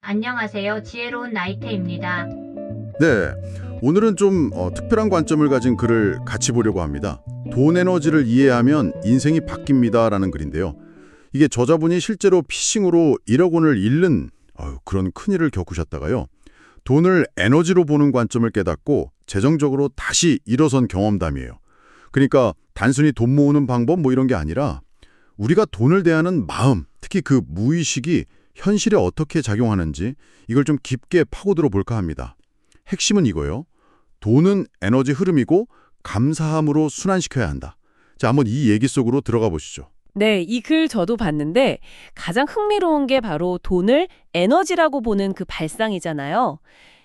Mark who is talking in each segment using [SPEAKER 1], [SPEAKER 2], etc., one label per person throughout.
[SPEAKER 1] 안녕하세요. 지혜로운 나이테입니다.
[SPEAKER 2] 네, 오늘은 좀 특별한 관점을 가진 글을 같이 보려고 합니다. 돈 에너지를 이해하면 인생이 바뀝니다라는 글인데요. 이게 저자분이 실제로 피싱으로 1억 원을 잃는 그런 큰일을 겪으셨다가요. 돈을 에너지로 보는 관점을 깨닫고 재정적으로 다시 일어선 경험담이에요. 그러니까 단순히 돈 모으는 방법 이런 게 아니라 우리가 돈을 대하는 마음, 특히 그 무의식이 현실에 어떻게 작용하는지 이걸 좀 깊게 파고들어 볼까 합니다. 핵심은 이거예요. 돈은 에너지 흐름이고 감사함으로 순환시켜야 한다. 자, 한번 이 얘기 속으로 들어가 보시죠.
[SPEAKER 3] 네, 이 글 저도 봤는데 가장 흥미로운 게 바로 돈을 에너지라고 보는 그 발상이잖아요.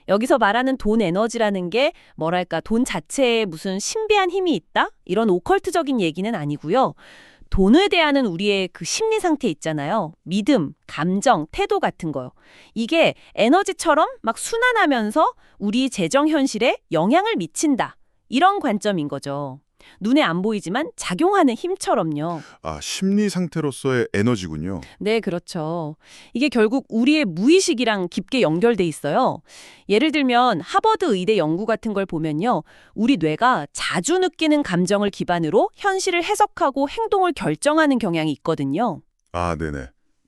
[SPEAKER 3] 여기서 말하는 돈 에너지라는 게 뭐랄까 돈 자체에 무슨 신비한 힘이 있다? 이런 오컬트적인 얘기는 아니고요. 돈에 대한 우리의 그 심리 상태 있잖아요. 믿음, 감정, 태도 같은 거요. 이게 에너지처럼 막 순환하면서 우리 재정 현실에 영향을 미친다. 이런 관점인 거죠. 눈에 안 보이지만 작용하는 힘처럼요.
[SPEAKER 4] 아, 심리 상태로서의 에너지군요.
[SPEAKER 3] 네, 그렇죠. 이게 결국 우리의 무의식이랑 깊게 연결돼 있어요. 예를 들면 하버드 의대 연구 같은 걸 보면요. 우리 뇌가 자주 느끼는 감정을 기반으로 현실을 해석하고 행동을 결정하는 경향이 있거든요.
[SPEAKER 4] 아, 네네.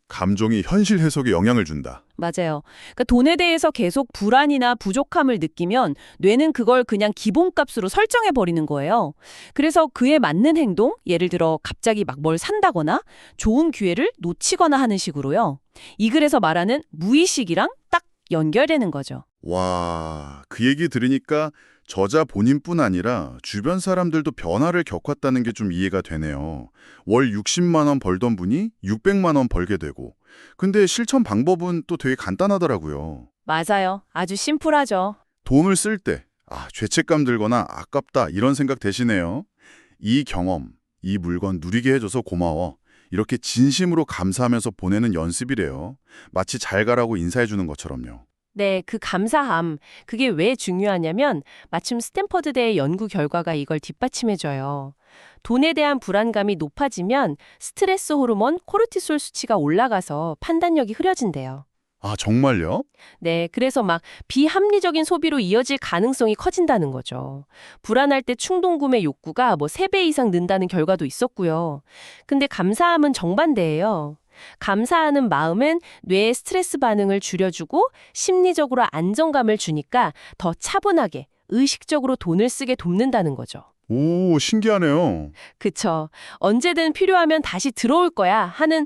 [SPEAKER 4] 감정이 현실 해석에 영향을 준다.
[SPEAKER 3] 맞아요. 그러니까 돈에 대해서 계속 불안이나 부족함을 느끼면 뇌는 그걸 그냥 기본값으로 설정해 버리는 거예요. 그래서 그에 맞는 행동, 예를 들어 갑자기 막 뭘 산다거나 좋은 기회를 놓치거나 하는 식으로요. 이 글에서 말하는 무의식이랑 딱 연결되는 거죠.
[SPEAKER 4] 와, 그 얘기 들으니까 저자 본인뿐 아니라 주변 사람들도 변화를 겪었다는 게 좀 이해가 되네요. 월 60만 원 벌던 분이 600만 원 벌게 되고. 근데 실천 방법은 또 되게 간단하더라고요.
[SPEAKER 3] 맞아요. 아주 심플하죠.
[SPEAKER 4] 돈을 쓸 때, 죄책감 들거나 아깝다 이런 생각 대신에요. 이 경험, 이 물건 누리게 해줘서 고마워. 이렇게 진심으로 감사하면서 보내는 연습이래요. 마치 잘 가라고 인사해주는 것처럼요.
[SPEAKER 3] 네, 그 감사함. 그게 왜 중요하냐면 마침 스탠퍼드대의 연구 결과가 이걸 뒷받침해줘요. 돈에 대한 불안감이 높아지면 스트레스 호르몬 코르티솔 수치가 올라가서 판단력이 흐려진대요.
[SPEAKER 4] 아, 정말요?
[SPEAKER 3] 네, 그래서 막 비합리적인 소비로 이어질 가능성이 커진다는 거죠. 불안할 때 충동구매 욕구가 3배 이상 는다는 결과도 있었고요. 근데 감사함은 정반대예요. 감사하는 마음은 뇌의 스트레스 반응을 줄여주고 심리적으로 안정감을 주니까 더 차분하게, 의식적으로 돈을 쓰게 돕는다는 거죠.
[SPEAKER 4] 오, 신기하네요.
[SPEAKER 3] 그쵸. 언제든 필요하면 다시 들어올 거야 하는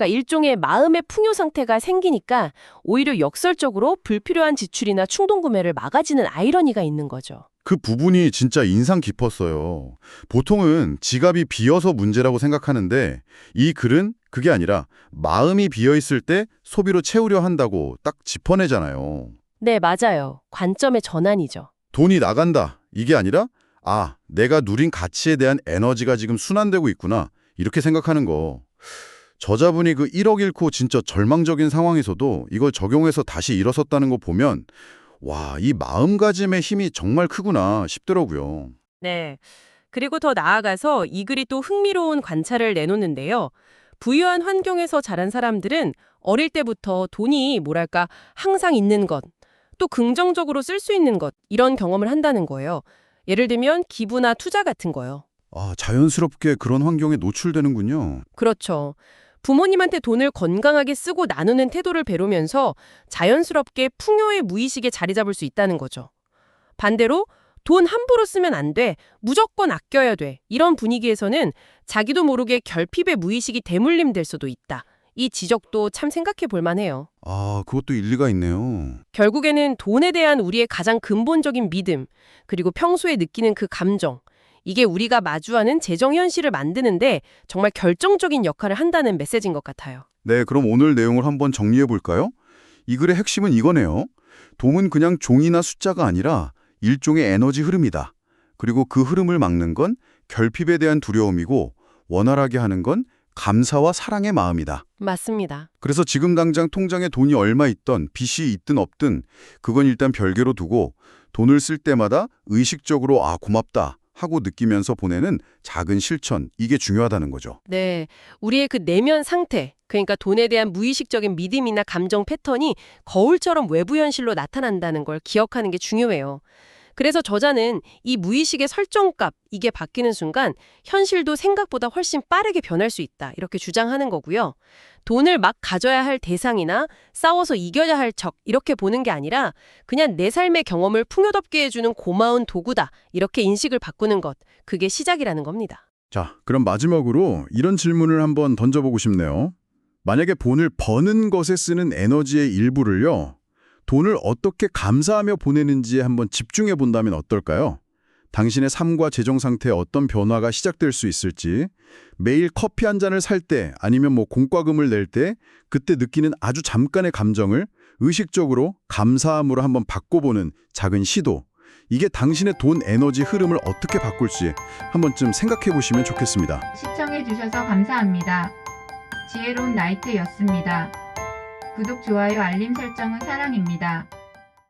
[SPEAKER 3] 일종의 마음의 풍요 상태가 생기니까 오히려 역설적으로 불필요한 지출이나 충동구매를 막아지는 아이러니가 있는 거죠.
[SPEAKER 2] 그 부분이 진짜 인상 깊었어요. 보통은 지갑이 비어서 문제라고 생각하는데 이 글은 그게 아니라 마음이 비어있을 때 소비로 채우려 한다고 딱 짚어내잖아요.
[SPEAKER 3] 네, 맞아요. 관점의 전환이죠.
[SPEAKER 2] 돈이 나간다. 이게 아니라 내가 누린 가치에 대한 에너지가 지금 순환되고 있구나. 이렇게 생각하는 거. 저자분이 그 1억 잃고 진짜 절망적인 상황에서도 이걸 적용해서 다시 일어섰다는 거 보면 와, 이 마음가짐의 힘이 정말 크구나 싶더라고요.
[SPEAKER 3] 네. 그리고 더 나아가서 이 글이 또 흥미로운 관찰을 내놓는데요. 부유한 환경에서 자란 사람들은 어릴 때부터 돈이 항상 있는 것, 또 긍정적으로 쓸 수 있는 것, 이런 경험을 한다는 거예요. 예를 들면 기부나 투자 같은 거요.
[SPEAKER 2] 자연스럽게 그런 환경에 노출되는군요.
[SPEAKER 3] 그렇죠. 부모님한테 돈을 건강하게 쓰고 나누는 태도를 배우면서 자연스럽게 풍요의 무의식에 자리 잡을 수 있다는 거죠. 반대로 돈 함부로 쓰면 안 돼, 무조건 아껴야 돼, 이런 분위기에서는 자기도 모르게 결핍의 무의식이 대물림될 수도 있다. 이 지적도 참 생각해 볼 만해요.
[SPEAKER 2] 그것도 일리가 있네요.
[SPEAKER 3] 결국에는 돈에 대한 우리의 가장 근본적인 믿음, 그리고 평소에 느끼는 그 감정, 이게 우리가 마주하는 재정 현실을 만드는데 정말 결정적인 역할을 한다는 메시지인 것 같아요.
[SPEAKER 2] 네, 그럼 오늘 내용을 한번 정리해 볼까요? 이 글의 핵심은 이거네요. 돈은 그냥 종이나 숫자가 아니라 일종의 에너지 흐름이다. 그리고 그 흐름을 막는 건 결핍에 대한 두려움이고 원활하게 하는 건 감사와 사랑의 마음이다.
[SPEAKER 3] 맞습니다.
[SPEAKER 2] 그래서 지금 당장 통장에 돈이 얼마 있던 빚이 있든 없든 그건 일단 별개로 두고 돈을 쓸 때마다 의식적으로 고맙다 하고 느끼면서 보내는 작은 실천, 이게 중요하다는 거죠.
[SPEAKER 3] 네, 우리의 그 내면 상태,
[SPEAKER 5] 그러니까 돈에 대한 무의식적인 믿음이나 감정 패턴이 거울처럼 외부 현실로 나타난다는 걸 기억하는 게 중요해요. 그래서 저자는 이 무의식의 설정값, 이게 바뀌는 순간 현실도 생각보다 훨씬 빠르게 변할 수 있다. 이렇게 주장하는 거고요. 돈을 막 가져야 할 대상이나 싸워서 이겨야 할 적, 이렇게 보는 게 아니라 그냥 내 삶의 경험을 풍요롭게 해주는 고마운 도구다. 이렇게 인식을 바꾸는 것, 그게 시작이라는 겁니다.
[SPEAKER 2] 자, 그럼 마지막으로 이런 질문을 한번 던져보고 싶네요. 만약에 돈을 버는 것에 쓰는 에너지의 일부를요, 돈을 어떻게 감사하며 보내는지에 한번 집중해 본다면 어떨까요? 당신의 삶과 재정 상태에 어떤 변화가 시작될 수 있을지, 매일 커피 한 잔을 살 때 아니면 공과금을 낼 때 그때 느끼는 아주 잠깐의 감정을 의식적으로 감사함으로 한번 바꿔보는 작은 시도, 이게 당신의 돈 에너지 흐름을 어떻게 바꿀지 한 번쯤 생각해 보시면 좋겠습니다.
[SPEAKER 1] 시청해주셔서 감사합니다. 지혜로운 나이트였습니다. 구독, 좋아요, 알림 설정은 사랑입니다.